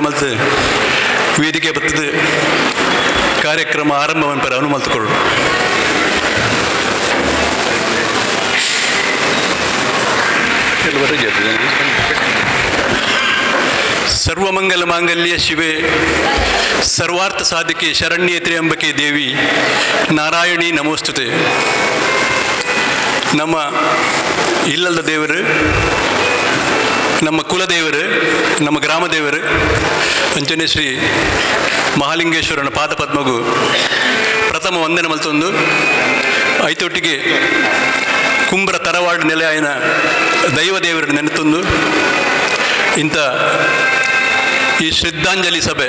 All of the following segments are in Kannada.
ಮಲ್ತು ವೇದಿಕೆ ಬರ್ತದೆ ಕಾರ್ಯಕ್ರಮ ಆರಂಭವನ್ನು ಪರ ಅನುಮಲ್ತುಕೊಳ್ಳು. ಸರ್ವಮಂಗಲ ಮಾಂಗಲ್ಯ ಶಿವೆ ಸರ್ವಾರ್ಥ ಸಾಧಿಕೆ ಶರಣ್ಯೇ ತ್ರ್ಯಂಬಕೆ ದೇವಿ ನಾರಾಯಣಿ ನಮೋಸ್ತುತೆ. ನಮ್ಮ ಇಲ್ಲದ ದೇವರು, ನಮ್ಮ ಕುಲದೇವರು, ನಮ್ಮ ಗ್ರಾಮ ದೇವರು ಅಂಚನೆ ಶ್ರೀ ಮಹಾಲಿಂಗೇಶ್ವರನ ಪಾದಪದ್ಮಗೂ ಪ್ರಥಮ ವಂದನೆ ಮಲ್ತೊಂದು ಐತೊಟ್ಟಿಗೆ ಕುಂಬ್ರ ತರವಾಡು ನೆಲೆಯಾಯನ ದೈವ ದೇವರನ್ನು ನೆನೆತೊಂದು ಇಂಥ ಈ ಶ್ರದ್ಧಾಂಜಲಿ ಸಭೆ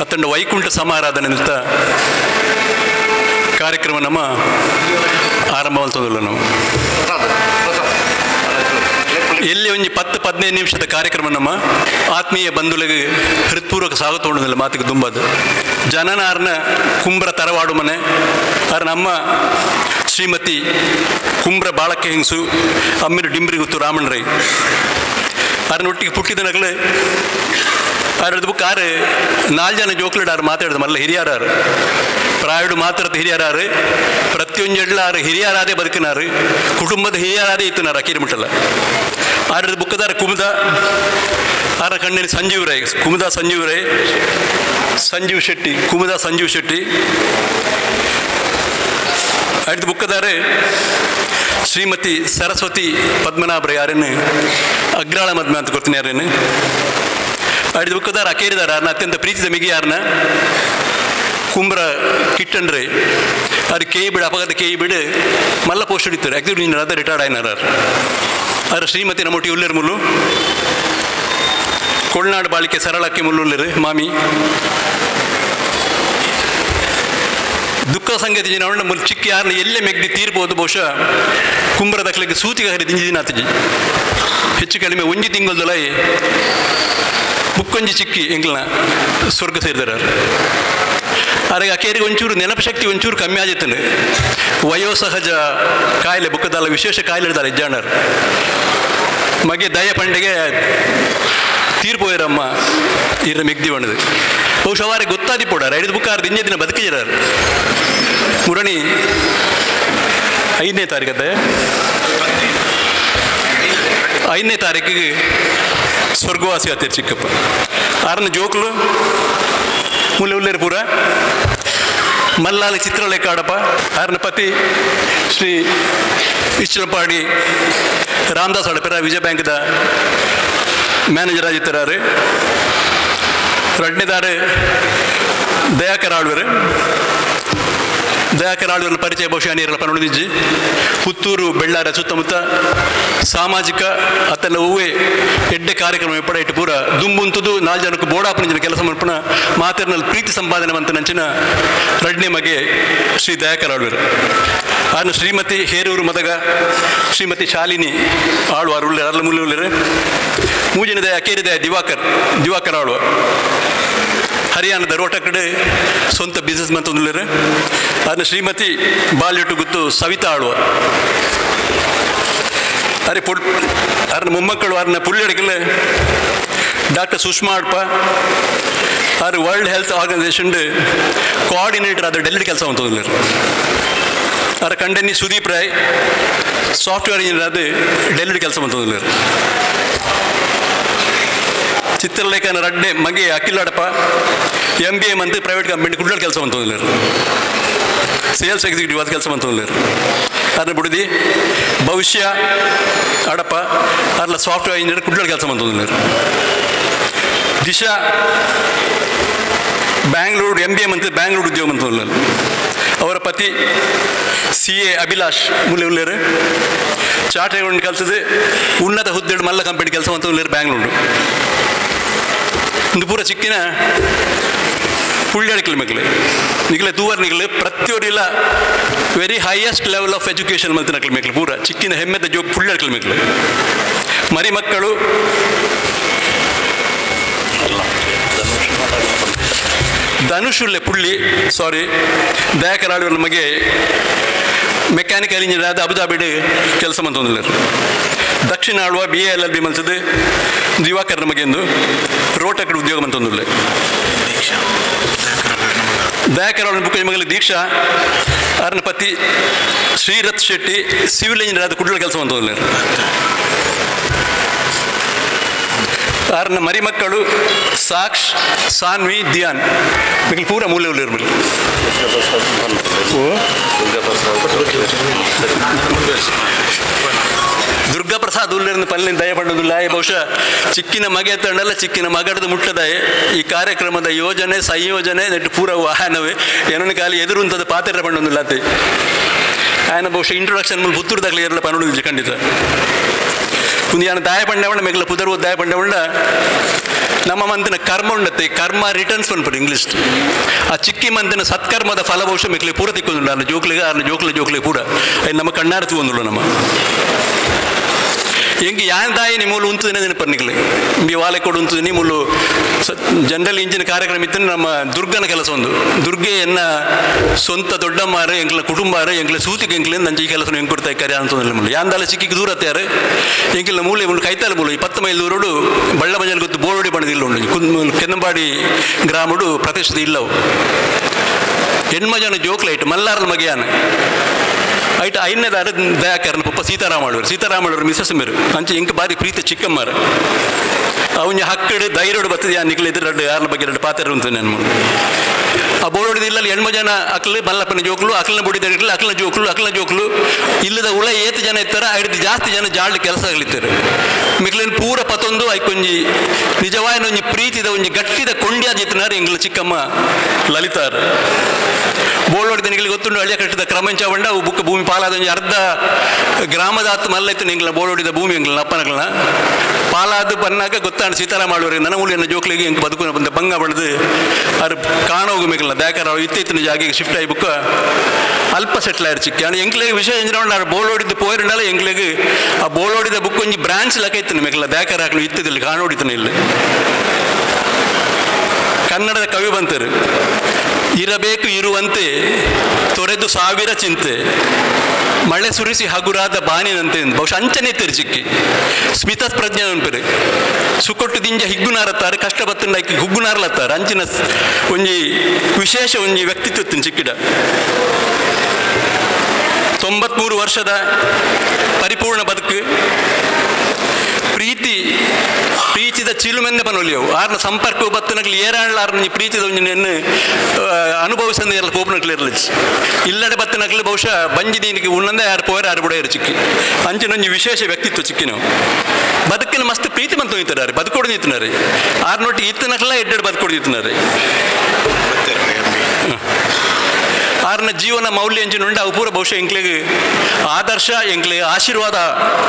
ಅತ್ತಂಡ ವೈಕುಂಠ ಸಮಾರಾಧನೆ ಅಂತ ಕಾರ್ಯಕ್ರಮ ನಮ್ಮ ಆರಂಭ ಮಲ್ತೊಂದಿಲ್ಲ. ನಾವು ಎಲ್ಲಿ ಒಂದು 10-15 ನಿಮಿಷದ ಕಾರ್ಯಕ್ರಮ ನಮ್ಮ ಆತ್ಮೀಯ ಬಂಧುಗಳಿಗೆ ಹೃತ್ಪೂರ್ವಕ ಸ್ವಾಗತ ಉಂಡಿಲ್ಲ. ಮಾತಿಗೆ ತುಂಬದು ಜನನಾರ್ನ ಕುಂಬ್ರ ತರವಾಡು ಮನೆ ಅರ ನಮ್ಮ ಶ್ರೀಮತಿ ಕುಂಬ್ರ ಬಾಳಕ್ಕೆ ಹೆಂಗಸು ಅಮ್ಮಿರು ಡಿಂಬ್ರಿ ಗುತ್ತು ರಾಮಣ್ಣ ರೈ ಅರನೊಟ್ಟಿಗೆ ಪುಟ್ಟಿದ ನಗಲು ಅರ್ದು ಬುಕ್ ಆರು 4 ಜನ ಜೋಕ್ಲಿಡಾರು ಮಾತಾಡಿದ ಮಲ್ಲ ಹಿರಿಯರಾರು ಪ್ರಾಯುಡು ಮಾತಾಡ್ತ ಹಿರಿಯರಾರು ಪ್ರತಿಯೊಂದು ಹಿರಿಯರಾದೇ ಬದುಕಿನಾರು ಕುಟುಂಬದ ಹಿರಿಯರಾದೇ ಇತ್ತುನಾರು ಅಕೀರಿ ಮುಟ್ಟಲ್ಲ. ಆರ್ದು ಬುಕ್ಕದಾರ ಕುಮುದ ಆರ ಕಣ್ಣಿನ ಸಂಜೀವ್ ರೈ ಕುಮುದ ಸಂಜೀವ್ ರೈ ಸಂಜೀವ್ ಶೆಟ್ಟಿ ಕುಮುದ ಸಂಜೀವ್ ಶೆಟ್ಟಿ ಆಯ್ತು ಬುಕ್ಕದಾರೆ ಶ್ರೀಮತಿ ಸರಸ್ವತಿ ಪದ್ಮನಾಭ ಯಾರೇನು ಅಗ್ರಾಳ ಮದ್ಮೆ ಅಂತ ಕೊಡ್ತೀನಿ ಯಾರೇನು ಆಯ್ತು ಬುಕ್ಕದಾರ ಅಕೇರಿದಾರ ಅನ್ನ ಅತ್ಯಂತ ಪ್ರೀತಿದ ಮಿಗಿ ಯಾರನ್ನ ಕುಂಬ್ರ ಕಿಟ್ಟನ್ರಿ ಅದು ಕೇಯಿ ಬಿಡು ಅಪಘಾತ ಕೇಯಿ ಬಿಡು ಮಲ್ಲ ಪೋಸ್ಟ್ ಹಿಡಿತಾರೆ ಆಕ್ಚುಲಿ ನೀನು ಅದ ರಿಟೈರ್ಡ್ ಆಯ್ನಾರ ಅದ್ರ ಶ್ರೀಮತಿ ನಮ್ಮೊಟ್ಟಿಗೆ ಉಳ್ಳೇರು ಮುಲ್ಲು ಕೊಳ್ನಾಡು ಬಾಳಿಕೆ ಸರಳಕ್ಕೆ ಮುಳ್ಳುಳ್ಳೇರು ಮಾಮಿ ದುಃಖ ಸಂಗತಿ ಜನ ಅವಳ ಮುಲ್ ಚಿಕ್ಕ ಯಾರನ್ನ ಎಲ್ಲೇ ಮೆಗ್ದಿ ತೀರ್ಬೋದು ಬಹುಶಃ ಕುಂಬ್ರ ದಕ್ಲಿಗೆ ಸೂತಿಗೆ ಹರಿದು ಇಂಜಿನಾತಿಜಿ ಹೆಚ್ಚು ಕಡಿಮೆ ಒಂಜಿ ತಿಂಗಳದೊಳ ಬುಕ್ಕೊಂಜಿ ಚಿಕ್ಕಿ ಎಂಗ್ಲನ ಸ್ವರ್ಗ ಸೇರಿದಾರ. ಅರೆಗೆ ಅಕೇರಿಗೆ ಒಂಚೂರು ನೆನಪು ಶಕ್ತಿ ಒಂಚೂರು ಕಮ್ಮಿ ಆಗಿತ್ತು. ವಯೋಸಹಜ ಕಾಯಿಲೆ ಬುಕ್ಕದಲ್ಲ ವಿಶೇಷ ಕಾಯಿಲೆ ಇಡ್ತಾರೆ ಇಜ್ಜಾಣರು ಮಗೆ ದಯ ಪಂಡೆಗೆ ತೀರ್ಪೋಯರಮ್ಮ ಇರ ಮೆಗ್ದಿ ಬಣ್ಣದು ಬಹುಶಃ ಅವರಿಗೆ ಗೊತ್ತಾದಿ ಪೋಡಾರ 5 ಬುಕ್ಕಾರ್ದು ಇಂಜೆ ದಿನ ಬದುಕಿದಾರು. ಮುರಣಿ 5ನೇ ತಾರೀಕತ್ತೆ 5ನೇ ತಾರೀಕಿಗೆ ಸ್ವರ್ಗವಾಸಿ ಆತೇರು ಚಿಕ್ಕಪ್ಪ ಆರನ ಜೋಕ್ಲು ಮುಲ್ಲೆ ಉಳ್ಳೇರು ಪೂರ ಮಲ್ಲಾಲ ಚಿತ್ರಲೇಖ ಆಡಪ್ಪ ಆರನ ಪತಿ ಶ್ರೀ ಇಚ್ಚಲಪಾಡಿ ರಾಮದಾಸ್ ಅಡಪೆರ ವಿಜಯ ಬ್ಯಾಂಕ್ದ ಮ್ಯಾನೇಜರ್ ಆಗಿತ್ತರಾರು. 2ನೇದಾರು ದಯಾಕರ್ ಆಳ್ವರು ಪರಿಚಯ ಬಹುಶಃ ನೀರೆಲ್ಲ ನೋಡಿದ್ಜಿ ಪುತ್ತೂರು ಬೆಳ್ಳಾರ ಸುತ್ತಮುತ್ತ ಸಾಮಾಜಿಕ ಅತ್ತೆಲ್ಲ ಹೂವೇ ಎಡ್ಡೆ ಕಾರ್ಯಕ್ರಮ ಎಪ್ಪಡ ಇಟ್ಟು ಪೂರ ದುಂಬುಂತದು 4 ಜನಕ್ಕೆ ಬೋಡಾಪನ ಕೆಲಸ ಮಾಡ್ಪಣ ಮಾತಿನಲ್ಲಿ ಪ್ರೀತಿ ಸಂಪಾದನೆ ಅಂತ ನಂಚಿನ 2ನೇ ಮಗೆ ಶ್ರೀ ದಯಾಕರ್ ಆಳ್ವರು ಆನು ಶ್ರೀಮತಿ ಹೇರೂರು ಮದಗ ಶ್ರೀಮತಿ ಶಾಲಿನಿ ಆಳ್ವಾರು ಉಳ್ಳೇರು ಅಲ್ಲ ಮುಳ್ಳು ಉಳ್ಳೇರು 3ನೇ ದಯ ಅಕೇರಿ ದಯ ದಿವಾಕರ್ ಆಳ್ವ ಹರಿಯಾಣದ ರೋಟ ಕಡೆ ಸ್ವಂತ ಬಿಸ್ನೆಸ್ ಮ್ಯಾನ್ ತಂದುಳ್ಳೇರು ಅದನ್ನ ಶ್ರೀಮತಿ ಬಾಲ್ಯಟ್ಟು ಗೊತ್ತು ಸವಿತಾ ಆಳ್ವ ಅರೆ ಅರ್ನ ಮೊಮ್ಮಕ್ಕಳು ಅರ್ನ ಪುಳ್ಳಿಯಡಕಲ್ಲ ಡಾಕ್ಟರ್ ಸುಷ್ಮಾ ಅಡ್ಪ ಅವ್ರು ವರ್ಲ್ಡ್ ಹೆಲ್ತ್ ಆರ್ಗನೈಸೇಷನ್ ಕೋಆರ್ಡಿನೇಟರ್ ಆದ ಡೆಲ್ಲಿ ಕೆಲಸ ಅಂತಂದಿಲ್ಲರು. ಅವ್ರ ಕಂಡನಿ ಸುದೀಪ್ ರಾಯ್ ಸಾಫ್ಟ್ವೇರ್ ಇಂಜಿನಿಯರ್ ಆದ ಡೆಲ್ಲಿ ಕೆಲಸ ಅಂತಂದಿಲ್ಲರು. ಚಿತ್ರಲೇಖನ 2ನೇ ಮಗೆ ಅಖಿಲಾಡಪ್ಪ MBA month private company Kudla ಕೆಲಸ ಅಂತಂದಿಲ್ಲರು. ಸೇಲ್ಸ್ ಎಕ್ಸಿಕ್ಯೂಟಿವ್ ಅದು ಕೆಲಸ ಅಂತಂದಿಲ್ಲರು. ಅದನ್ನ ಬಿಡಿದಿ ಭವಿಷ್ಯ ಆಡಪ್ಪ ಅಲ್ಲ ಸಾಫ್ಟ್ವೇರ್ ಇಂಜಿನಿಯರ್ ಕುಡ್ಲ ಕೆಲಸ ಅಂತಂದಿಲ್ಲರು. ದಿಶಾ ಬ್ಯಾಂಗ್ಳೂರು MBA ಮಂತ್ ಬ್ಯಾಂಗ್ಳೂರು ಉದ್ಯೋಗ ಅಂತಂದಿಲ್ಲರು. ಅವರ ಪತಿ CA Abhilash Mullai ಉಳ್ಳೇರು chartered account ಕಲ್ಸದು ಉನ್ನತ ಹುದ್ದೆ ಮಲ್ಲ ಕಂಪನಿ ಕೆಲಸ ಅಂತ ಉಳ್ಳೇರು ಬ್ಯಾಂಗ್ಳೂರು. ಒಂದು ಪೂರ ಚಿಕ್ಕಿನ ಪುಳ್ಳಿಯಡಕಲ್ ಮಕ್ಕಳು ನಿಗಲೆ ತೂವರ್ ನಿಗಲು ಪ್ರತಿಯೊರಿಲ್ಲ very highest level of education ಮಂತ್ ನಕಲ್ ಮಕ್ಕಳು ಪೂರ ಚಿಕ್ಕಿನ ಹೆಮ್ಮೆದ ಜೋಗ್ ಪುಳ್ಳಿಯಡಕಲ್ ಮಕ್ಕಳು ಮರಿ ಮಕ್ಕಳು ಧನುಷುಲ್ಲೆ ಪುಳ್ಳಿ ಸಾರಿ ದಯಾಕರ್ ಆಳ್ವ ನಮಗೆ ಮೆಕ್ಯಾನಿಕಲ್ ಇಂಜಿನಿಯರ್ ಆದ ಅಬುದಾಬಿಡ್ ಕೆಲಸ ಮಂತೊಂದಿಲ್ಲರು. ದಕ್ಷಿಣ ಆಳ್ವ BA LLB ಮಲ್ಸದು ದಿವಾಕರ್ ನಮಗೆಂದು ರೋಟ್ ಅಕಡೆ ಉದ್ಯೋಗ ಮಂತೊಂದುಲ್ಲೆ ದಯಾಕರ್ ಬುಕ್ಕ ಮಗಲಿ ದೀಕ್ಷಾ ಅರ್ನ ಪತಿ ಶ್ರೀರಥ್ ಶೆಟ್ಟಿ ಸಿವಿಲ್ ಇಂಜಿನಿಯರ್ ಆದ ಕುಡ್ಲ ಕೆಲಸ ಮಂತೊಂದುಲ್ಲೆ ಆರ್ನ ಮರಿ ಮಕ್ಕಳು ಸಾಕ್ಷ್ ಸಾನ್ವಿ ದಿಯಾನ್ ಮಿಕ್ಲಿ ಪೂರ ಮೂಲೆ ಇರ್ಬೇಕು ದುರ್ಗಾ ಪ್ರಸಾದ್ ಉಳ್ಳೇರಿನ ಪಲ್ಲಿನ ದಯ ಪಂಡದಿಲ್ಲ ಬಹುಶಃ ಚಿಕ್ಕಿನ ಮಗೆ ತಂಡಲ್ಲ ಚಿಕ್ಕಿನ ಮಗಡದು ಮುಟ್ಟದಾಯ ಈ ಕಾರ್ಯಕ್ರಮದ ಯೋಜನೆ ಸಂಯೋಜನೆ ನೆಟ್ಟು ಪೂರ ವಾಹನವೇ ಏನೊಂದು ಕಾಲಿ ಎದುರು ಅಂತದ ಪಾತ್ರ ಪಂಡದಿಲ್ಲ ಅತ್ತೆ ఆయన ಬಹುಶಃ ಇಂಟ್ರೊಡಕ್ಷನ್ ಮೂಲ ಪುತ್ತೂರ್ದಾಗಲಿ ಎಲ್ಲ ಪನ್ನೊಂದು ಖಂಡಿತ ಒಂದು ಯಾನ ದಾಯ ಪಂಡವಣ್ಣ ಮೆಗಲ ಪುದರ್ವ ದಾಯ ಪಂಡವಣ್ಣ ನಮ್ಮ ಮಂತಿನ ಕರ್ಮ ಉಂಡತ್ತೆ ಕರ್ಮ ರಿಟರ್ನ್ಸ್ ಪನ್ಪಡು ಇಂಗ್ಲೀಷ್ ಆ ಚಿಕ್ಕಿ ಮಂತಿನ ಸತ್ಕರ್ಮದ ಫಲ ಬಹುಶಃ ಮೆಕ್ಲಿ ಪೂರ ತಿಕ್ಕೊಂದು ಅಲ್ಲ ಜೋಕ್ಲಿಗೆ ಅಲ್ಲ ಜೋಕ್ಲೆ ಪೂರ ಅದು ನಮ್ಮ ಕಣ್ಣಾರ ತಗೊಂಡು ನಮ್ಮ ಹೆಂಗೆ ಯಾನ್ ದಾಯಿ ನಿಮ್ಮೂಲು ಉಂತುದಿನ ನೆನಪರ್ನಿಕ್ಲಿ ಬಿ ವಾಲೆ ಕೊಡು ಉಂತುದು ನಿಮ್ಮೂಲು ಜನರಲ್ ಇಂಜಿನ್ ಕಾರ್ಯಕ್ರಮ ಇತ್ತು ನಮ್ಮ ದುರ್ಗನ ಕೆಲಸ ಒಂದು ದುರ್ಗೆ ಎನ್ನ ಸ್ವಂತ ದೊಡ್ಡಮ್ಮಾರು ಎಂಕ್ಲ ಕುಟುಂಬಾರು ಎಂಕ್ಲ ಸೂತಿಗೆ ಎಂಕ್ಲಿಂದ ನಂಜಿ ಈ ಕೆಲಸ ಹೆಂಗೆ ಕೊಡ್ತಾ ಕರೆ ಅಂತಂದ್ರೆ ಮುಳ್ಳು ಯಾಂದಾಲ ಚಿಕ್ಕಿಗೆ ದೂರ ಹತ್ಯಾರು ಎಂಕಿಲ್ಲ ಮೂಲೆ ಮುಳ್ಳು ಕೈತಾಲ ಮುಳ್ಳು 20 ಮೈಲ್ ದೂರೋಡು ಬಳ್ಳ ಬಜಲ್ ಗೊತ್ತು ಬೋರ್ಡಿ ಬಣ್ಣದಿಲ್ಲ ಉಂಡು ಕೆನ್ನಂಬಾಡಿ ಗ್ರಾಮಡು ಪ್ರತಿಷ್ಠಿತ ಇಲ್ಲವು ಹೆಣ್ಮಜನ ಜೋಕ್ಲೈಟ್ ಮಲ್ಲಾರದ ಮಗೆಯಾನ ಐಟ್ ಐದನೇದಾರ ದಯಾಕರ್ನ ಪಪ್ಪ ಸೀತಾರಾಮಳವರು ಮಿಸಸ್ ಮೇರು ಅಂಚೆ ಇಂಕ ಬಾರಿ ಪ್ರೀತಿ ಚಿಕ್ಕಮ್ಮಾರು ಅವನ ಹಕ್ಕಡು ಧೈರ್ಯಡು ಬರ್ತದೆ ಯಾ ನಿಕ್ಲಿದ್ರೆ ಯಾರ ಬಗ್ಗೆ 2 ಪಾತ್ರ ಉಂಟು ನಾನು ಆ ಬೋರ್ಡ್ ಇಲ್ಲ ಹೆಣ್ಮಜನ ಅಕ್ಲು ಮಲ್ಲಪ್ಪನ ಜೋಕ್ಲು ಅಕ್ಲನ ಬುಡಿ ತಗಲಿ ಅಕ್ಲನ ಜೋಕ್ಲು ಇಲ್ಲದ ಉಳ ಏತು ಜನ ಇರ್ತಾರೆ ಐದು ಜಾಸ್ತಿ ಜನ ಜಾಳ್ಳಿ ಕೆಲಸ ಆಗಲಿತ್ತಾರೆ ಮಿಕ್ಲಿನ ಪೂರ ಪತ್ತೊಂದು ಐಕೊಂಜಿ ನಿಜವಾದ ಒಂಜಿ ಪ್ರೀತಿದ ಒಂಜಿ ಗಟ್ಟಿದ ಕೊಂಡ್ಯಾದ ಇತ್ತನಾರು ಎಂಗ್ಲ ಚಿಕ್ಕಮ್ಮ ಲಲಿತಾರ್ ಬೋಳೋಡಿದ ನಿಗಳಿಗೆ ಗೊತ್ತುಂಡು ಹಳ್ಳಿಯ ಕಟ್ಟಿದ ಕ್ರಮಂಚ ಬಂಡ ಬುಕ್ಕ ಭೂಮಿ ಪಾಲಾದ ಒಂಜಿ ಅರ್ಧ ಗ್ರಾಮದ ಹತ್ತು ಮಲ್ಲ ಇತ್ತು ಎಂಗ್ಲ ಬೋಳೋಡಿದ ಭೂಮಿ ಎಂಗ್ಲ ಅಪ್ಪನಗಳನ್ನ ಪಾಲಾದ ಬನ್ನಾಗ ಗೊತ್ತಾಣ ಸೀತಾರಾಮಳವರಿಗೆ ನನ್ನ ಮೂಲಿನ ಜೋಕ್ಲಿಗೆ ಎಂಕ್ ಬದುಕು ಬಂದ ಬಂಗ ಬಡ್ದು ಅವ್ರು ಕಾಣೋಗು ಮೇಗಲ್ಲ ದಾಕಾರ ಇತ್ತಿನ ಜಾಗಿಗೆ ಶಿಫ್ಟ್ ಆಗಿ ಬುಕ್ಕ ಅಲ್ಪ ಸೆಟ್ಲ್ ಆಯ್ರು ಚಿಕ್ಕ ಎಂಕ್ಲಿಗೆ ವಿಷಯ ಎಂಜಿನ ಬೋಳೋಡಿದ್ದು ಪೋಯರುಂಡಲ್ಲ ಎಂಕ್ಲಿಗೆ ಆ ಬೋಳೋಡಿದ ಬುಕ್ ಒಂಜಿ ಬ್ರಾಂಚ್ ಲೆಕ್ಕ ಇತ್ತು ಮೇಗಲ್ಲ ದಾಕಾರ ಹಾಕಲು ಇತ್ತಿದ್ದಲ್ಲಿ ಕಾಣೋಡಿತನ ಇಲ್ಲಿ ಕನ್ನಡದ ಕವಿ ಬಂತರು ಇರಬೇಕು ಇರುವಂತೆ ತೊರೆದು ಸಾವಿರ ಚಿಂತೆ ಮಳೆ ಸುರಿಸಿ ಹಗುರಾದ ಬಾನಿನಂತೆ ಬಹುಶಃ ಅಂಚನೆ ತಿರ್ಚಿಕ್ಕಿ ಸ್ಮಿತ ಪ್ರಜ್ಞೆ ಅನ್ಪೇರು ಸುಕೊಟ್ಟು ದಿಂಜ ಹಿಗ್ಗುನಾರತ್ತಾರೆ ಕಷ್ಟ ಬತ್ತಂಡಾಕಿ ಹುಗ್ಗುನಾರ್ಲತ್ತಾರೆ ಅಂಚಿನ ಒಂಜಿ ವಿಶೇಷ ಒಂಜಿ ವ್ಯಕ್ತಿತ್ವ ಚಿಕ್ಕಿಡ 93 ವರ್ಷದ ಪರಿಪೂರ್ಣ ಬದುಕು ಪ್ರೀತಿದ ಚಿಲುಮೆನ್ನೆ ಪನೊಲಿಯವು ಆರ್ನ ಸಂಪರ್ಕ ಬತ್ತನಕ್ಲಿ ಏರಾಳ್ಲಾರ್ನ ಪ್ರೀತಿದ ಒಂಜಿನೆನ್ನು ಅನುಭವಿಸಂದ ಎಲ್ಲ ಪೋಪನಕ್ಲಿ ಇರಲಿಚ್ಚಿ ಇಲ್ಲಡೆ ಬತ್ತನಕ್ಲಿ ಬಹುಶಃ ಬಂಜಿದೀನಿಗೆ ಉಣ್ಣಂದೆ ಯಾರು ಪೋಯರ ಯಾರು ಬಿಡ ಇರು ಚಿಕ್ಕಿ ಅಂಚಿನೊಂಜಿ ವಿಶೇಷ ವ್ಯಕ್ತಿತ್ವ ಚಿಕ್ಕಿನವು ಬದುಕಿನ ಮಸ್ತ್ ಪ್ರೀತಿ ಮಂತ ಹೋಯ್ತಾರೆ ಬದುಕೊಡು ನಿಂತಿನಾರೆ ಆರ್ನೊಟ್ಟಿಗೆ ಇತ್ತನಕ್ಲ ಎಡ್ಡೆಡು ಬದುಕೊಡು ನಿಂತಿನಾರೆ ಆರ್ನ ಜೀವನ ಮೌಲ್ಯ ಎಂಜಿನುಂಡ ಅವು ಪೂರ ಬಹುಶಃ ಎಂಕ್ಲಿಗೆ ಆದರ್ಶ ಎಂಕ್ಲಿಗೆ ಆಶೀರ್ವಾದ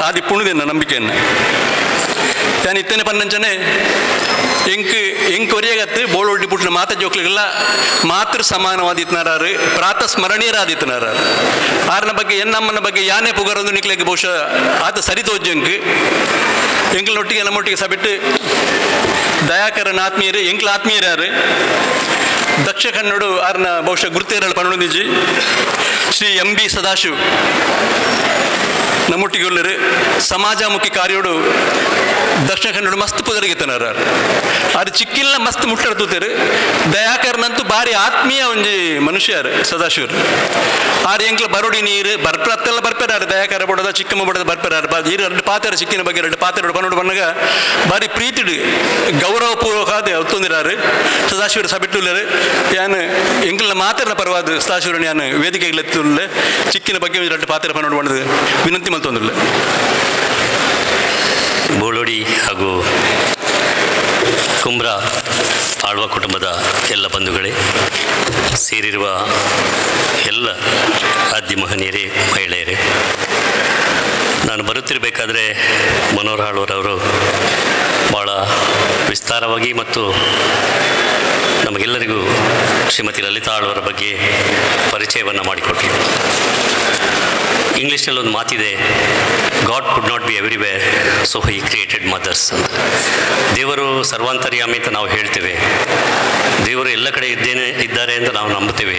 ಆದಿ ಪುಣ್ಯದಿಂದ ನಂಬಿಕೆಯನ್ನು ನಾನು ಇತ್ತೇನೆ ಪನ್ನಂಚನೆ ಎಂಕ್ ಒರಿಯಾಗತ್ತು ಬೋಳೊಡ್ಡಿ ಪುಟ್ಟಿನ ಮಾತ ಜೋಕ್ಲಿಗೆಲ್ಲ ಮಾತೃ ಸಮಾನವಾದಿತ್ನಾರು ಪ್ರಾತ ಸ್ಮರಣೀಯರಾದಿತ್ನಾರು ಆರ್ನ ಬಗ್ಗೆ ಎನ್ನಮ್ಮನ ಬಗ್ಗೆ ಯಾನೇ ಪುಗರೊಂದು ನಿಕ್ಲಿಗೆ ಬಹುಶಃ ಆತ ಸರಿತೋಜ್ಜಂಕ್ ಎಂಕ್ಲೊಟ್ಟಿಗೆ ನಮ್ಮೊಟ್ಟಿಗೆ ಸಬಿಟ್ಟು ದಯಾಕರನ ಆತ್ಮೀಯರು ಎಂಕ್ಲ ಆತ್ಮೀಯರಾರು ದಕ್ಷ ಕನ್ನಡ ಆರ್ನ ಬಹುಶಃ ಗುರುತೇರಳು ಪಣೊಂದಿಜಿ ಶ್ರೀ MB ಸದಾಶಿವ್ ನಮ್ಮೊಟ್ಟಿಗೆ ಉಳ್ಳರು ಸಮಾಜಮುಖಿ ಕಾರ್ಯೋಡು ದಕ್ಷಿಣ ಕನ್ನಡ ಮಸ್ತ್ ಪುದರಿಗೆತ್ತನಾರ ಅದು ಚಿಕ್ಕಿಲ್ಲ ಮಸ್ತ್ ಮುಟ್ಟಡ್ತೂತರು ದಯಾಕರ್ನಂತೂ ಭಾರಿ ಆತ್ಮೀಯ ಒಂಜಿ ಮನುಷ್ಯರು ಸದಾಶಿವರು ಆರು ಎಂಕ್ಲ ಬರೋಡಿ ನೀರು ಬರ್ಪೆಲ್ಲ ಬರ್ಪೇರಾರು ದಯಾಕರ ಬಡೋದ ಚಿಕ್ಕಮ್ಮ ಬಡೋದ ಬರ್ಪೇರಾರು ಇರು 2 ಪಾತ್ರ ಚಿಕ್ಕಿನ ಬಗ್ಗೆ 2 ಪಾತ್ರ ಪನ್ನೋಡು ಬಣ್ಣಗ ಭಾರಿ ಪ್ರೀತಿಡು ಗೌರವಪೂರ್ವಕ ಹೊತ್ತೊಂದಿರಾರು ಸದಾಶಿವರು ಸಬಿಟ್ಟುಳ್ಳರು ಯಾನು ಎಂಕ್ಲ ಮಾತಾಡಿನ ಪರವಾದ ಸದಾಶಿವರನ್ನು ಯಾನು ವೇದಿಕೆಗಳೆತ್ತುಳ್ಳ ಚಿಕ್ಕಿನ ಬಗ್ಗೆ 2 ಪಾತ್ರ ಪನ್ನೋಡು ಬಣ್ಣದ ವಿನಂತಿ ಮಲ್ತೊಂದಿಲ್ಲ ಬೋಳೋಡಿ ಹಾಗೂ ಕುಂಬ್ರ ಆಳ್ವ ಕುಟುಂಬದ ಎಲ್ಲ ಬಂಧುಗಳೇ, ಸೇರಿರುವ ಎಲ್ಲ ಆದ್ಯ ಮಹನೀಯರೇ, ಮಹಿಳೆಯರೇ, ನಾನು ಬರುತ್ತಿರಬೇಕಾದ್ರೆ ಮನೋಹರ್ ಆಳ್ವರವರು ಭಾಳ ವಿಸ್ತಾರವಾಗಿ ಮತ್ತು ನಮಗೆಲ್ಲರಿಗೂ ಶ್ರೀಮತಿ ಲಲಿತಾ ಆಳ್ವರ ಬಗ್ಗೆ ಪರಿಚಯವನ್ನು ಮಾಡಿಕೊಟ್ರು. ಇಂಗ್ಲೀಷ್ನಲ್ಲಿ ಒಂದು ಮಾತಿದೆ, God could not be everywhere so he created mothers ಅಂತ. ದೇವರು ಸರ್ವಾಂತರ್ಯಾಮಿ ಅಂತ ನಾವು ಹೇಳ್ತೇವೆ, ದೇವರು ಎಲ್ಲ ಕಡೆ ಇದ್ದಾರೆ ಅಂತ ನಾವು ನಂಬುತ್ತೇವೆ.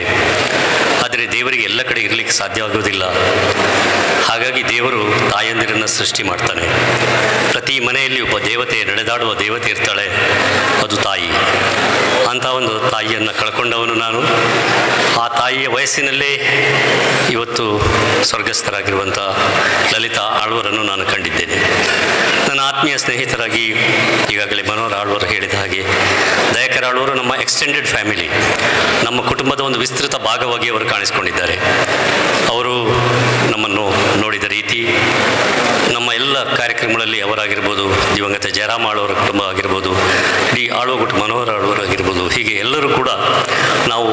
ಆದರೆ ದೇವರಿಗೆ ಎಲ್ಲ ಕಡೆ ಇರಲಿಕ್ಕೆ ಸಾಧ್ಯವಾಗುವುದಿಲ್ಲ. ಹಾಗಾಗಿ ದೇವರು ತಾಯಂದಿರನ್ನು ಸೃಷ್ಟಿ ಮಾಡ್ತಾನೆ. ಪ್ರತಿ ಮನೆಯಲ್ಲಿ ಒಬ್ಬ ದೇವತೆ, ನಡೆದಾಡುವ ದೇವತೆ ಇರ್ತಾಳೆ, ಅದು ತಾಯಿ. ಅಂಥ ಒಂದು ತಾಯಿಯನ್ನು ಕಳ್ಕೊಂಡವನು ನಾನು. ಆ ತಾಯಿಯ ವಯಸ್ಸಿನಲ್ಲೇ ಇವತ್ತು ಸ್ವರ್ಗಸ್ಥರಾಗಿರುವಂಥ ಲಲಿತಾ ಆಳ್ವರನ್ನು ನಾನು ಕಂಡಿದ್ದೇನೆ. ನನ್ನ ಆತ್ಮೀಯ ಸ್ನೇಹಿತರಾಗಿ ಈಗಾಗಲೇ ಮನೋಹರ್ ಆಳ್ವರು ಹೇಳಿದ ಹಾಗೆ ದಯಾಕರ್ ಆಳ್ವರು ನಮ್ಮ ಎಕ್ಸ್ಟೆಂಡೆಡ್ ಫ್ಯಾಮಿಲಿ, ನಮ್ಮ ಕುಟುಂಬದ ಒಂದು ವಿಸ್ತೃತ ಭಾಗವಾಗಿ ಅವರು ಕಾಣಿಸಿಕೊಂಡಿದ್ದಾರೆ. ಅವರು ನಮ್ಮನ್ನು ನೋಡಿದ ರೀತಿ, ನಮ್ಮ ಎಲ್ಲ ಕಾರ್ಯಕ್ರಮಗಳಲ್ಲಿ ಅವರಾಗಿರ್ಬೋದು, ದಿವಂಗತ ಜಯರಾಮ್ ಆಳ್ವರ ಕುಟುಂಬ ಆಗಿರ್ಬೋದು, ಇಡೀ ಆಳ್ವ ಕುಟುಂಬ ಮನೋಹರ್ ಆಳ್ವರು ಆಗಿರ್ಬೋದು, ಹೀಗೆ ಎಲ್ಲರೂ ಕೂಡ ನಾವು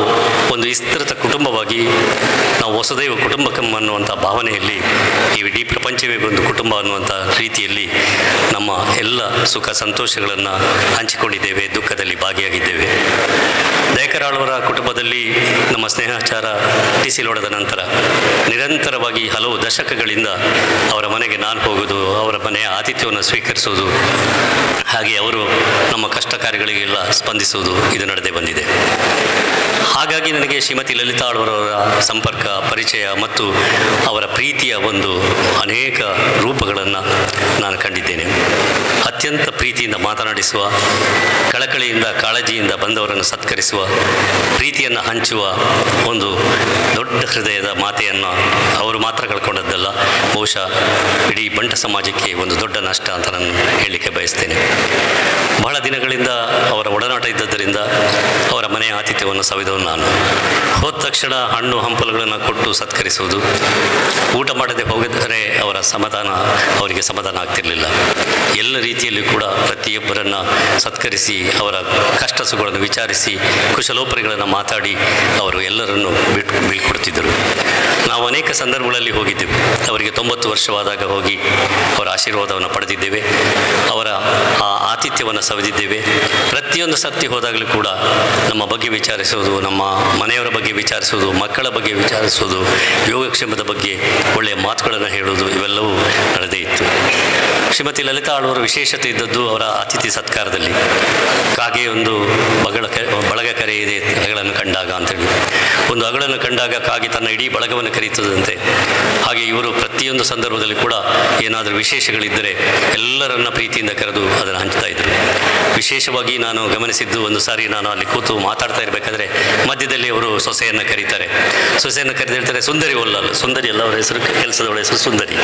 ಒಂದು ವಿಸ್ತೃತ ಕುಟುಂಬವಾಗಿ ನಾವು ವಸುದೈವ ಕುಟುಂಬಕಂ ಅನ್ನುವಂಥ ಭಾವನೆಯಲ್ಲಿ ಈ ಇಡೀ ಪ್ರಪಂಚವೇ ಒಂದು ಕುಟುಂಬ ಅನ್ನುವಂಥ ರೀತಿಯಲ್ಲಿ ನಮ್ಮ ಎಲ್ಲ ಸುಖ ಸಂತೋಷಗಳನ್ನು ಹಂಚಿಕೊಂಡಿದ್ದೇವೆ, ದುಃಖದಲ್ಲಿ ಭಾಗಿಯಾಗಿದ್ದೇವೆ. ದಯಾಕರ್ ಆಳ್ವರ ಕುಟುಂಬದಲ್ಲಿ ನಮ್ಮ ಸ್ನೇಹಾಚಾರ ಟಿಸಿಲೋಡದ ನಂತರ ನಿರಂತರವಾಗಿ ಹಲವು ದಶಕಗಳಿಂದ ಅವರ ಮನೆಗೆ ನಾನು ಹೋಗೋದು, ಅವರ ಮನೆಯ ಆತಿಥ್ಯವನ್ನು ಸ್ವೀಕರಿಸುವುದು, ಹಾಗೆ ಅವರು ನಮ್ಮ ಕಷ್ಟ ಕಾರ್ಯಗಳಿಗೆಲ್ಲ ಸ್ಪಂದಿಸುವುದು ಇದು ನಡೆದೇ ಬಂದಿದೆ. ಹಾಗಾಗಿ ನನಗೆ ಶ್ರೀಮತಿ ಲಲಿತಾ ಆಳ್ವರವರ ಸಂಪರ್ಕ, ಪರಿಚಯ ಮತ್ತು ಅವರ ಪ್ರೀತಿಯ ಒಂದು ಅನೇಕ ರೂಪಗಳನ್ನು ನಾನು ಕಂಡಿದ್ದೇನೆ. ಅತ್ಯಂತ ಪ್ರೀತಿಯಿಂದ ಮಾತನಾಡಿಸುವ, ಕಳಕಳಿಯಿಂದ ಕಾಳಜಿಯಿಂದ ಬಂದವರನ್ನು ಸತ್ಕರಿಸುವ, ಪ್ರೀತಿಯನ್ನು ಹಂಚುವ ಒಂದು ದೊಡ್ಡ ಹೃದಯದ ಮಾತೆಯನ್ನು ಅವರು ಮಾತ್ರ ಕಳ್ಕೊಂಡದ್ದಲ್ಲ, ಬಹುಶಃ ಇಡೀ ಬಂಟ ಸಮಾಜಕ್ಕೆ ಒಂದು ದೊಡ್ಡ ನಷ್ಟ ಅಂತ ನಾನು ಹೇಳಲಿಕ್ಕೆ ಬಯಸ್ತೇನೆ. ಬಹಳ ದಿನಗಳಿಂದ ಅವರ ಒಡನಾಟ ಇದ್ದದ್ದರಿಂದ ಅವರ ಮನೆಯ ಆತಿಥ್ಯವನ್ನು ಸವಿದವನು ನಾನು. ಹೋದ ತಕ್ಷಣ ಹಣ್ಣು ಹಂಪಲುಗಳನ್ನು ಕೊಟ್ಟು ಸತ್ಕರಿಸುವುದು, ಊಟ ಮಾಡದೆ ಹೋಗಿದರೆ ಅವರಿಗೆ ಸಮಾಧಾನ ಆಗ್ತಿರಲಿಲ್ಲ. ಎಲ್ಲ ರೀತಿಯಲ್ಲೂ ಕೂಡ ಪ್ರತಿಯೊಬ್ಬರನ್ನು ಸತ್ಕರಿಸಿ ಅವರ ಕಷ್ಟ ಸುಖಗಳನ್ನು ವಿಚಾರಿಸಿ ಕುಶಲೋಪರಿಗಳನ್ನು ಮಾತಾಡಿ ಅವರು ಎಲ್ಲರನ್ನು ಬೀಳ್ಕೊಡ್ತಿದ್ದರು. ನಾವು ಅನೇಕ ಸಂದರ್ಭಗಳಲ್ಲಿ ಹೋಗಿದ್ದೆವು. ಅವರಿಗೆ 90 ವರ್ಷವಾದಾಗ ಹೋಗಿ ಅವರ ಆಶೀರ್ವಾದವನ್ನು ಪಡೆದಿದ್ದೇವೆ, ಅವರ ಆ ಆತಿಥ್ಯವನ್ನು ಸವಿದಿದ್ದೇವೆ. ಪ್ರತಿಯೊಂದು ಸರ್ತಿ ಹೋದಾಗಲೂ ಕೂಡ ನಮ್ಮ ಬಗ್ಗೆ ವಿಚಾರಿಸುವುದು, ನಮ್ಮ ಮನೆಯವರ ಬಗ್ಗೆ ವಿಚಾರಿಸುವುದು, ಮಕ್ಕಳ ಬಗ್ಗೆ ವಿಚಾರಿಸುವುದು, ಯೋಗಕ್ಷೇಮದ ಬಗ್ಗೆ ಒಳ್ಳೆಯ ಮಾತುಗಳನ್ನು ಹೇಳುವುದು, ಇವೆಲ್ಲವೂ ನಡೆದೇ ಇತ್ತು. ಶ್ರೀಮತಿ ಲಲಿತಾ ಆಳ್ವರ ವಿಶೇಷತೆ ಇದ್ದದ್ದು ಅವರ ಅತಿಥಿ ಸತ್ಕಾರದಲ್ಲಿ. ಕಾಗೆ ಒಂದು ಬಳಗ ಕರೆಯಿದೆ ಅಗಳನ್ನು ಕಂಡಾಗ ಅಂತೇಳಿ, ಒಂದು ಅಗಳನ್ನು ಕಂಡಾಗ ಕಾಗೆ ತನ್ನ ಇಡೀ ಬಳಗವನ್ನು ಕರೀತದಂತೆ. ಹಾಗೆ ಇವರು ಪ್ರತಿಯೊಂದು ಸಂದರ್ಭದಲ್ಲಿ ಕೂಡ ಏನಾದರೂ ವಿಶೇಷಗಳಿದ್ದರೆ ಎಲ್ಲರನ್ನ ಪ್ರೀತಿಯಿಂದ ಕರೆದು ಅದನ್ನು ಹಂಚ್ತಾ ಇದ್ದರು. ವಿಶೇಷವಾಗಿ ನಾನು ಗಮನಿಸಿದ್ದು, ಒಂದು ಸಾರಿ ನಾನು ಅಲ್ಲಿ ಕೂತು ಮಾತಾಡ್ತಾ ಇರಬೇಕಾದ್ರೆ ಮಧ್ಯದಲ್ಲಿ ಅವರು ಸೊಸೆಯನ್ನು ಕರೀತಾರೆ. ಸೊಸೆಯನ್ನು ಕರೆದು ಹೇಳ್ತಾರೆ, ಸುಂದರಿ ಒಲ್ಲಲ್ಲ, ಸುಂದರಿ ಅಲ್ಲ ಅವರ ಹೆಸರು, ಕೆಲಸದವಳ ಹೆಸರು ಸುಂದರಿ.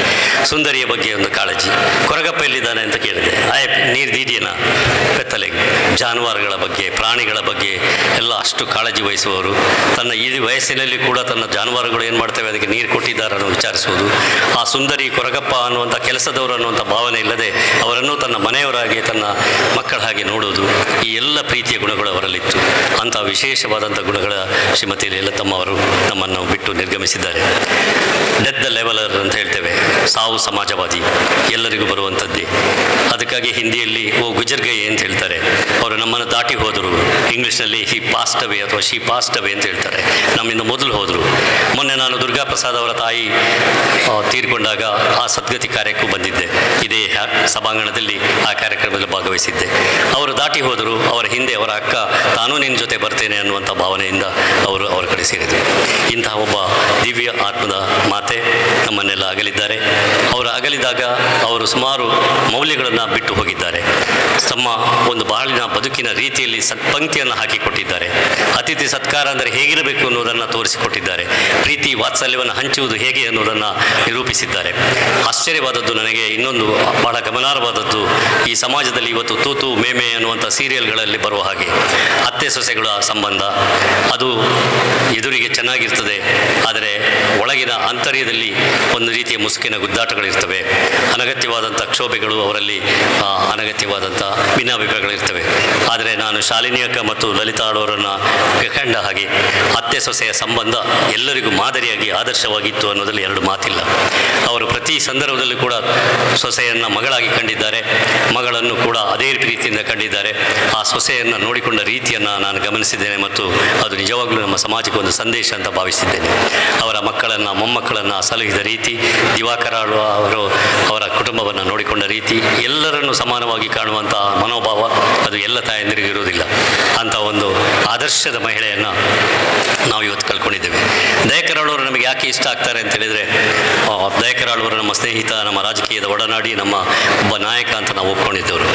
ಸುಂದರಿಯ ಬಗ್ಗೆ ಒಂದು ಕಾಳಜಿ. ಕೊರಗಪ್ಪ ಎಲ್ಲಿದ್ದಾನೆ ಅಂತ ಕೇಳಿದೆ. ನೀರು ದೀಡಿಯನ ಬೆತ್ತಲೆಗೆ. ಜಾನುವಾರುಗಳ ಬಗ್ಗೆ, ಪ್ರಾಣಿಗಳ ಬಗ್ಗೆ ಎಲ್ಲ ಅಷ್ಟು ಕಾಳಜಿ ವಹಿಸುವವರು. ತನ್ನ ಈ ವಯಸ್ಸಿನಲ್ಲಿ ಕೂಡ ತನ್ನ ಜಾನುವಾರುಗಳು ಏನು ಮಾಡ್ತೇವೆ ಅದಕ್ಕೆ ನೀರು ಕೊಟ್ಟಿದ್ದಾರೆ ಅನ್ನೋ ವಿಚಾರಿಸುವುದು. ಆ ಸುಂದರಿ ಕೊರಗಪ್ಪ ಅನ್ನುವಂಥ ಕೆಲಸದವರು ಅನ್ನುವಂಥ ಭಾವನೆ ಇಲ್ಲದೆ ಅವರನ್ನು ತನ್ನ ಮನೆಯವರಾಗಿ, ತನ್ನ ಮಕ್ಕಳ ಹಾಗೆ ನೋಡುವುದು, ಈ ಎಲ್ಲ ಪ್ರೀತಿಯ ಗುಣಗಳು ಅವರಲ್ಲಿತ್ತು. ಅಂಥ ವಿಶೇಷವಾದಂಥ ಗುಣಗಳ ಶ್ರೀಮತಿ ಲಲಿತಮ್ಮ ಅವರು ನಮ್ಮನ್ನು ಬಿಟ್ಟು ನಿರ್ಗಮಿಸಿದ್ದಾರೆ. ಡೆತ್ ದ ಲೆವೆಲರ್ ಅಂತ ಹೇಳ್ತೇವೆ, ಸಾವು ಸಮಾಜವಾದಿ, ಎಲ್ಲರಿಗೂ ಬರುವಂಥದ್ದೇ. ಅದಕ್ಕಾಗಿ ಹಿಂದಿಯಲ್ಲಿ ಗುಜರ್ಗೈ ಅಂತ ಹೇಳ್ತಾರೆ. ಅವರು ನಮ್ಮನ್ನು ದಾಟಿ ಹೋದರು. ಇಂಗ್ಲೀಷ್ನಲ್ಲಿ ಹಿ ಪಾಸ್ಟ್ ಅವೇ ಅಥವಾ ಶಿ ಪಾಸ್ಟ್ ಅವೇ ಅಂತ ಹೇಳ್ತಾರೆ. ನಮ್ಮಿಂದ ಮೊದಲು ಹೋದರು. ಮೊನ್ನೆ ನಾನು ದುರ್ಗಾ ಪ್ರಸಾದ್ ಅವರ ತಾಯಿ ತೀರ್ಕೊಂಡಾಗ ಆ ಸದ್ಗತಿ ಕಾರ್ಯಕ್ಕೂ ಬಂದಿದ್ದೆ. ಇದೇ ಸಭಾಂಗಣದಲ್ಲಿ ಆ ಕಾರ್ಯಕ್ರಮದಲ್ಲಿ ಭಾಗವಹಿಸಿದ್ದೆ. ಅವರು ದಾಟಿ ಹೋದರು. ಅವರ ಹಿಂದೆ ಅವರ ಅಕ್ಕ ತಾನೂ ನಿನ್ನ ಜೊತೆ ಬರ್ತೇನೆ ಅನ್ನುವಂಥ ಭಾವನೆಯಿಂದ ಅವರು ಅವರ ಕಡೆ ಸೇರಿದರು. ಇಂತಹ ಒಬ್ಬ ದಿವ್ಯ ಆತ್ಮದ ಮಾತೆ ನಮ್ಮನ್ನೆಲ್ಲ ಅಗಲಿದ್ದಾರೆ. ಅವರು ಅಗಲಿದಾಗ ಅವರು ಸುಮಾರು ಮೌಲ್ಯಗಳನ್ನು ಬಿಟ್ಟು ಹೋಗಿದ್ದಾರೆ. ತಮ್ಮ ಒಂದು ಬಾಳಿನ ಬದುಕಿನ ರೀತಿಯಲ್ಲಿ ಪಂಕ್ತಿಯನ್ನು ಹಾಕಿಕೊಟ್ಟಿದ್ದಾರೆ. ಅತಿಥಿ ಸತ್ಕಾರ ಅಂದರೆ ಹೇಗಿರಬೇಕು ಅನ್ನೋದನ್ನು ತೋರಿಸಿಕೊಟ್ಟಿದ್ದಾರೆ. ಪ್ರೀತಿ ವಾತ್ಸಲ್ಯವನ್ನು ಹಂಚುವುದು ಹೇಗೆ ಅನ್ನೋದನ್ನು ನಿರೂಪಿಸಿದ್ದಾರೆ. ಆಶ್ಚರ್ಯವಾದದ್ದು ನನಗೆ ಇನ್ನೊಂದು ಬಹಳ ಗಮನಾರ್ಹವಾದದ್ದು, ಈ ಸಮಾಜದಲ್ಲಿ ಇವತ್ತು ತೂತು ಮೇಮೆ ಅನ್ನುವಂಥ ಸೀರಿಯಲ್ಗಳಲ್ಲಿ ಬರುವ ಹಾಗೆ ಅತ್ತೆ ಸೊಸೆಗಳ ಸಂಬಂಧ ಅದು ಎದುರಿಗೆ ಚೆನ್ನಾಗಿರ್ತದೆ, ಆದರೆ ಒಳಗಿನ ಆಂತರ್ಯದಲ್ಲಿ ಒಂದು ರೀತಿಯ ಮುಸುಕಿನ ಗುದ್ದಾಟಗಳಿರ್ತವೆ. ಅನಗತ್ಯವಾದಂಥ ಕ್ಷೋಭೆಗಳು, ಅವರಲ್ಲಿ ಅನಗತ್ಯವಾದಂಥ ಭಿನ್ನಾಭಿಪ್ರಾಯಗಳಿರ್ತವೆ. ಆದರೆ ನಾನು ಶಾಲಿನಿ ಅಕ್ಕ ಮತ್ತು ಲಲಿತಾ ಆಳ್ವರನ್ನು ಕಂಡ ಹಾಗೆ ಅತ್ತೆ ಸೊಸೆಯ ಸಂಬಂಧ ಎಲ್ಲರಿಗೂ ಮಾದರಿಯಾಗಿ ಆದರ್ಶವಾಗಿತ್ತು ಅನ್ನೋದ್ರಲ್ಲಿ ಎರಡು ಮಾತಿಲ್ಲ. ಅವರು ಪ್ರತಿ ಸಂದರ್ಭದಲ್ಲೂ ಕೂಡ ಸೊಸೆಯನ್ನು ಮಗಳಾಗಿ ಕಂಡಿದ್ದಾರೆ, ಮಗಳನ್ನು ಕೂಡ ಅದೇ ಪ್ರೀತಿಯಿಂದ ಕಂಡಿದ್ದಾರೆ. ಆ ಸೊಸೆಯನ್ನು ನೋಡಿಕೊಂಡ ರೀತಿಯನ್ನು ನಾನು ಗಮನಿಸಿದ್ದೇನೆ ಮತ್ತು ಅದು ನಿಜವಾಗ್ಲೂ ನಮ್ಮ ಸಮಾಜಕ್ಕೆ ಒಂದು ಸಂದೇಶ ಅಂತ ಭಾವಿಸಿದ್ದೇನೆ. ಅವರ ಮಕ್ಕಳನ್ನು ಮೊಮ್ಮಕ್ಕಳನ್ನು ಸಲಹಿದ ರೀತಿ, ದಿವಾಕರ ಅವರು ಅವರ ಕುಟುಂಬ ಕುಟುಂಬವನ್ನು ನೋಡಿಕೊಂಡ ರೀತಿ, ಎಲ್ಲರನ್ನು ಸಮಾನವಾಗಿ ಕಾಣುವಂಥ ಮನೋಭಾವ ಅದು ಎಲ್ಲ ತಾಯಂದಿರಿಗೂ ಇರುವುದಿಲ್ಲ. ಅಂಥ ಒಂದು ಆದರ್ಶದ ಮಹಿಳೆಯನ್ನು ನಾವು ಇವತ್ತು ಕಳ್ಕೊಂಡಿದ್ದೇವೆ. ದಯಾಕರಾಳವರು ನಮಗೆ ಯಾಕೆ ಇಷ್ಟ ಆಗ್ತಾರೆ ಅಂತ ಹೇಳಿದರೆ, ದಯಾಕರಾಳವರು ನಮ್ಮ ಸ್ನೇಹಿತ, ನಮ್ಮ ರಾಜಕೀಯದ ಒಡನಾಡಿ, ನಮ್ಮ ಒಬ್ಬ ನಾಯಕ ಅಂತ ನಾವು ಒಪ್ಕೊಂಡಿದ್ದವರು.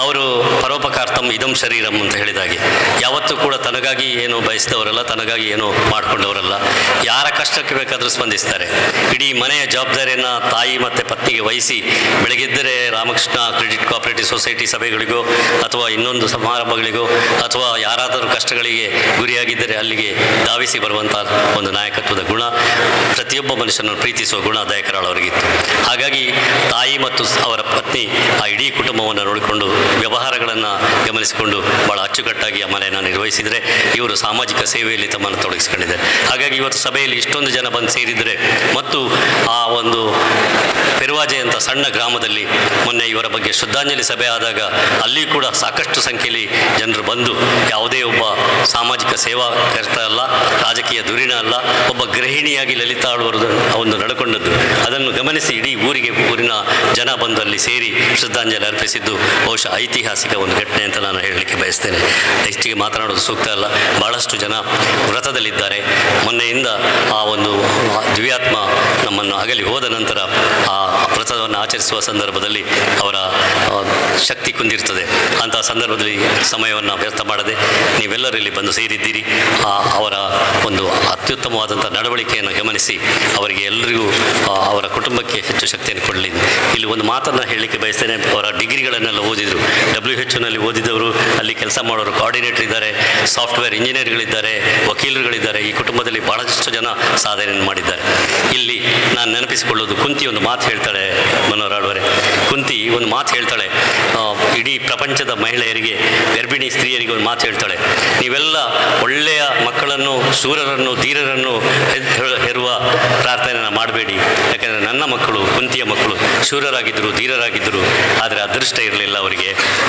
ಅವರು ಪರೋಪಕಾರ್ತಂ ಇದಂ ಶರೀರಂ ಅಂತ ಹೇಳಿದಾಗೆ ಯಾವತ್ತೂ ಕೂಡ ತನಗಾಗಿ ಏನು ಬಯಸಿದವರಲ್ಲ, ತನಗಾಗಿ ಏನು ಮಾಡಿಕೊಂಡವರಲ್ಲ. ಯಾರ ಕಷ್ಟಕ್ಕೆ ಬೇಕಾದರೂ ಸ್ಪಂದಿಸ್ತಾರೆ. ಇಡೀ ಮನೆಯ ಜವಾಬ್ದಾರಿಯನ್ನು ತಾಯಿ ಮತ್ತು ಪತ್ನಿಗೆ ವಹಿಸಿ ಬೆಳಗಿದ್ದರೆ ರಾಮಕೃಷ್ಣ ಕ್ರೆಡಿಟ್ ಕೋಆಪರೇಟಿವ್ ಸೊಸೈಟಿ ಸಭೆಗಳಿಗೋ ಅಥವಾ ಇನ್ನೊಂದು ಸಮಾರಂಭಗಳಿಗೋ ಅಥವಾ ಯಾರಾದರೂ ಕಷ್ಟಗಳಿಗೆ ಗುರಿಯಾಗಿದ್ದರೆ ಅಲ್ಲಿಗೆ ಧಾವಿಸಿ ಬರುವಂಥ ಒಂದು ನಾಯಕತ್ವದ ಗುಣ, ಪ್ರತಿಯೊಬ್ಬ ಮನುಷ್ಯನನ್ನು ಪ್ರೀತಿಸುವ ಗುಣ ದಯಾಕರಾಳವರಿಗಿತ್ತು. ಹಾಗಾಗಿ ತಾಯಿ ಮತ್ತು ಅವರ ಪತ್ನಿ ಆ ಇಡೀ ಕುಟುಂಬವನ್ನು ನೋಡಿಕೊಂಡು ವ್ಯವಹಾರಗಳನ್ನು ಗಮನಿಸಿಕೊಂಡು ಭಾಳ ಅಚ್ಚುಕಟ್ಟಾಗಿ ಆ ಮನೆಯನ್ನು ನಿರ್ವಹಿಸಿದರೆ ಇವರು ಸಾಮಾಜಿಕ ಸೇವೆಯಲ್ಲಿ ತಮ್ಮನ್ನು ತೊಡಗಿಸಿಕೊಂಡಿದ್ದಾರೆ. ಹಾಗಾಗಿ ಇವತ್ತು ಸಭೆಯಲ್ಲಿ ಇಷ್ಟೊಂದು ಜನ ಬಂದು ಸೇರಿದರೆ ಮತ್ತು ಆ ಒಂದು ಪೆರುವಾಜೆ ಅಂತ ಸಣ್ಣ ಗ್ರಾಮದಲ್ಲಿ ಮೊನ್ನೆ ಇವರ ಬಗ್ಗೆ ಶ್ರದ್ಧಾಂಜಲಿ ಸಭೆ ಆದಾಗ ಅಲ್ಲಿ ಕೂಡ ಸಾಕಷ್ಟು ಸಂಖ್ಯೆಯಲ್ಲಿ ಜನರು ಬಂದು, ಯಾವುದೇ ಒಬ್ಬ ಸಾಮಾಜಿಕ ಸೇವಾಕರ್ತ ಅಲ್ಲ, ರಾಜಕೀಯ ಧುರೀಣ ಅಲ್ಲ, ಒಬ್ಬ ಗೃಹಿಣಿಯಾಗಿ ಲಲಿತಾ ಆಳ್ವರು ಒಂದು ನಡ್ಕೊಂಡದ್ದು ಅದನ್ನು ಗಮನಿಸಿ ಇಡೀ ಊರಿನ ಜನ ಬಂದು ಅಲ್ಲಿ ಸೇರಿ ಶ್ರದ್ಧಾಂಜಲಿ ಅರ್ಪಿಸಿದ್ದು ಬಹುಶಃ ಐತಿಹಾಸಿಕ ಒಂದು ಘಟನೆ ಅಂತ ನಾನು ಹೇಳಲಿಕ್ಕೆ ಬಯಸ್ತೇನೆ. ಹೆಚ್ಚಿಗೆ ಮಾತನಾಡೋದು ಸೂಕ್ತ ಅಲ್ಲ. ಭಾಳಷ್ಟು ಜನ ವ್ರತದಲ್ಲಿದ್ದಾರೆ. ಮೊನ್ನೆಯಿಂದ ಆ ಒಂದು ದಿವ್ಯಾತ್ಮ ನಮ್ಮನ್ನು ಅಗಲಿ ಹೋದ ನಂತರ ಆ ವ್ರತವನ್ನು ಆಚರಿಸುವ ಸಂದರ್ಭದಲ್ಲಿ ಅವರ ಶಕ್ತಿ ಕುಂದಿರ್ತದೆ. ಅಂತಹ ಸಂದರ್ಭದಲ್ಲಿ ಸಮಯವನ್ನು ವ್ಯರ್ಥ ಮಾಡದೆ ನೀವೆಲ್ಲರೂ ಇಲ್ಲಿ ಬಂದು ಸೇರಿದ್ದೀರಿ. ಅವರ ಒಂದು ಅತ್ಯುತ್ತಮವಾದಂಥ ನಡವಳಿಕೆಯನ್ನು ಗಮನಿಸಿ ಅವರಿಗೆ ಎಲ್ಲರಿಗೂ ಅವರ ಕುಟುಂಬಕ್ಕೆ ಹೆಚ್ಚು ಶಕ್ತಿಯನ್ನು ಕೊಡಲಿ. ಇಲ್ಲಿ ಒಂದು ಮಾತನ್ನು ಹೇಳಲಿಕ್ಕೆ ಬಯಸ್ತೇನೆ. ಅವರ ಡಿಗ್ರಿಗಳನ್ನೆಲ್ಲ ಓದಿದರು. WHನಲ್ಲಿ ಓದಿದವರು, ಅಲ್ಲಿ ಕೆಲಸ ಮಾಡೋರು, ಕೋಆರ್ಡಿನೇಟರ್ ಇದ್ದಾರೆ, ಸಾಫ್ಟ್ವೇರ್ ಇಂಜಿನಿಯರ್ಗಳಿದ್ದಾರೆ, ವಕೀಲರುಗಳಿದ್ದಾರೆ. ಈ ಕುಟುಂಬದಲ್ಲಿ ಭಾಳಷ್ಟು ಜನ ಸಾಧನೆಯನ್ನು ಮಾಡಿದ್ದಾರೆ. ಇಲ್ಲಿ ನಾನು ನೆನಪಿಸಿಕೊಳ್ಳೋದು, ಕುಂತಿ ಒಂದು ಮಾತು ಹೇಳ್ತಾಳೆ, ಮನೋಹರಾಳ್ವರೇ, ಕುಂತಿ ಒಂದು ಮಾತು ಹೇಳ್ತಾಳೆ, ಇಡೀ ಪ್ರಪಂಚದ ಮಹಿಳೆಯರಿಗೆ, ಗರ್ಭಿಣಿ ಸ್ತ್ರೀಯರಿಗೆ ಒಂದು ಮಾತು ಹೇಳ್ತಾಳೆ, ನೀವೆಲ್ಲ ಒಳ್ಳೆಯ ಮಕ್ಕಳನ್ನು, ಶೂರರನ್ನು, ಧೀರರನ್ನು ಹೆರುವ ಪ್ರಾರ್ಥನೆಯನ್ನು ಮಾಡಬೇಡಿ. ಯಾಕೆಂದರೆ ನನ್ನ ಮಕ್ಕಳು, ಕುಂತಿಯ ಮಕ್ಕಳು ಶೂರರಾಗಿದ್ದರು, ಧೀರರಾಗಿದ್ದರು. ಆದರೆ ಅದೃಷ್ಟ ಇರಲಿಲ್ಲ, ಅವರಿಗೆ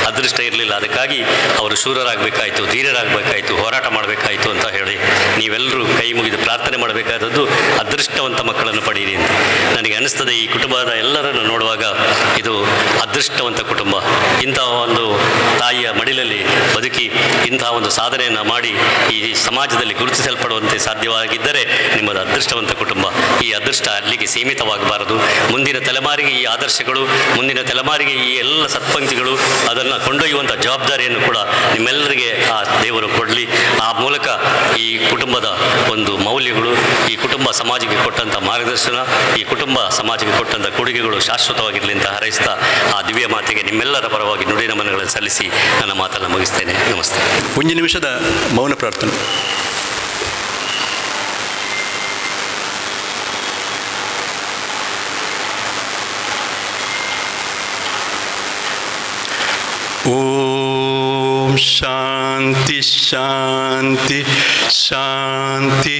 ಅದೃಷ್ಟ ಇರಲಿಲ್ಲ. ಅದಕ್ಕಾಗಿ ಅವರು ಶೂರರಾಗಬೇಕಾಯಿತು, ಧೀರರಾಗಬೇಕಾಯಿತು, ಹೋರಾಟ ಮಾಡಬೇಕಾಯಿತು ಅಂತ ಹೇಳಿ ನೀವೆಲ್ಲರೂ ಕೈ ಮುಗಿದು ಪ್ರಾರ್ಥನೆ ಮಾಡಬೇಕಾದದ್ದು ಅದೃಷ್ಟವಂತ ಮಕ್ಕಳನ್ನು ಪಡೀರಿ ಅಂತ ನನಗೆ ಅನಿಸ್ತದೆ. ಈ ಕುಟುಂಬದ ಎಲ್ಲರನ್ನು ನೋಡುವಾಗ ಇದು ಅದೃಷ್ಟವಂತ ಕುಟುಂಬ. ಇಂತಹ ಒಂದು ತಾಯಿಯ ಮಡಿಲಲ್ಲಿ ಬದುಕಿ ಇಂತಹ ಒಂದು ಸಾಧನೆಯನ್ನು ಮಾಡಿ ಈ ಸಮಾಜದಲ್ಲಿ ಗುರುತಿಸಲ್ಪಡುವಂತೆ ಸಾಧ್ಯವಾಗಿದ್ದರೆ ನಿಮ್ಮದು ಅದೃಷ್ಟವಂತ ಕುಟುಂಬ. ಈ ಅದೃಷ್ಟ ಅಲ್ಲಿಗೆ ಸೀಮಿತವಾಗಬಾರದು. ಮುಂದಿನ ತಲೆಮಾರಿಗೆ ಈ ಆದರ್ಶಗಳು, ಮುಂದಿನ ತಲೆಮಾರಿಗೆ ಈ ಎಲ್ಲ ಸತ್ಪಂಕ್ತಿಗಳು ಅದನ್ನು ಕೊಂಡೊಯ್ಯುವಂಥ ಜವಾಬ್ದಾರಿಯನ್ನು ಕೂಡ ನಿಮ್ಮೆಲ್ಲರಿಗೆ ಆ ದೇವರು ಕೊಡಲಿ. ಆ ಮೂಲಕ ಈ ಕುಟುಂಬದ ಒಂದು ಮೌಲ್ಯಗಳು, ಈ ಕುಟುಂಬ ಸಮಾಜಕ್ಕೆ ಕೊಟ್ಟಂಥ ಮಾರ್ಗದರ್ಶನ, ಈ ಕುಟುಂಬ ಸಮಾಜಕ್ಕೆ ಕೊಟ್ಟಂಥ ಕೊಡುಗೆಗಳು ಶಾಶ್ವತವಾಗಿರಲಿ ಅಂತ ಹಾರೈಸ್ತಾ ಆ ದಿವ್ಯ ಮಾತೆಗೆ ನಿಮ್ಮೆಲ್ಲರ ಪರವಾಗಿ ನುಡಿ ನಮನಗಳನ್ನು ಸಲ್ಲಿಸಿ ನನ್ನ ಮಾತನ್ನು ಮುಗಿಸ್ತೇನೆ. ನಮಸ್ತೆ. ಒಂದು ನಿಮಿಷದ ಮೌನ ಪ್ರಾರ್ಥನೆ. ಓಂ ಶಾಂತಿ ಶಾಂತಿ ಶಾಂತಿ.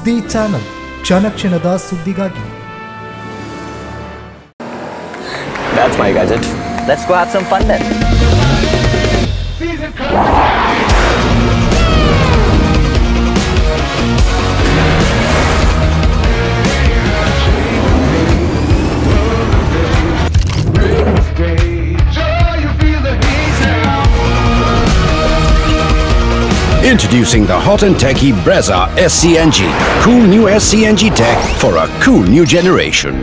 ಸುದ್ದಿ ಚಾನಲ್ ಕ್ಷಣ ಕ್ಷಣದ ಸುದ್ದಿಗಾಗಿ. That's my gadget. Let's go have some fun then. Introducing the hot and techy Brezza SCNG. Cool new SCNG tech for a cool new generation.